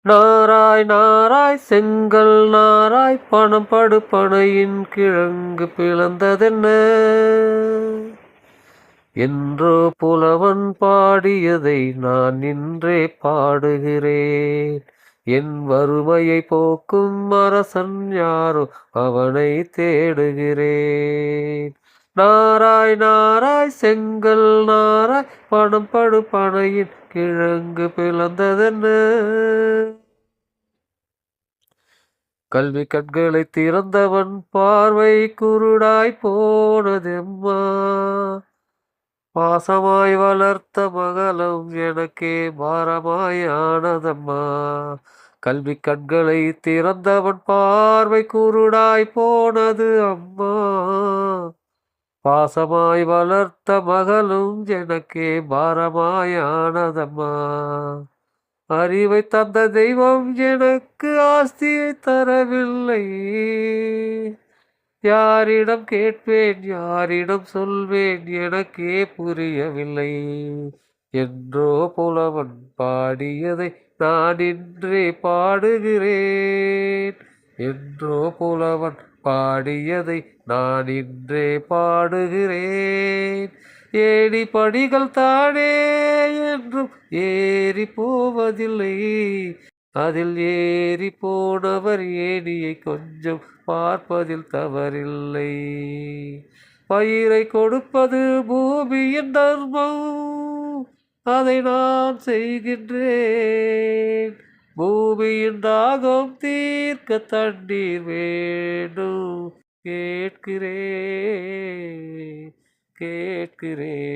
நாராய் நாராய் செங்கல் நாராய் பணம் படு பனையின் கிழங்கு பிளந்ததென்ன என்றோ புலவன் பாடியதை நான் நின்றே பாடுகிறேன். என் வறுமையை போக்கும் அரசன் யாரோ அவனை தேடுகிறேன். நாராய் நாராய் செங்கல் நாராய் பணம் படு பனையின் கிழங்கு பிளந்ததென்ன. கல்வி கண்களை திறந்தவன் பார்வை குருடாய் போனதெம்மா. பாசமாய் வளர்த்த மகளும் எனக்கே பாரமாயானதம்மா. கல்வி கண்களை திறந்தவன் பார்வை குருடாய் போனது அம்மா. பாசமாய் வளர்த்த மகளும் எனக்கே பாரமாயானதம்மா. அறிவை தந்த தெய்வம் எனக்கு ஆஸ்தியை தரவில்லை. யாரிடம் கேட்பேன் யாரிடம் சொல்வேன் எனக்கே புரியவில்லை. என்றோ புலவன் பாடியதை நான் இன்றே பாடுகிறேன். என்றோ புலவன் பாடியதை நான் இன்றே பாடுகிறேன். ஏணி படிகள் தானே என்றும் ஏறி போவதில்லை. அதில் ஏறி போனவர் ஏணியை கொஞ்சம் பார்ப்பதில் தவறில்லை. பயிரை கொடுப்பது பூமியின் தர்மம், அதை நான் செய்கின்றேன். பூமியின் தாகம் தீர்க்க தண்ணீர் வேண்டும். கேட்கிறேன் கேட்கிறேன்.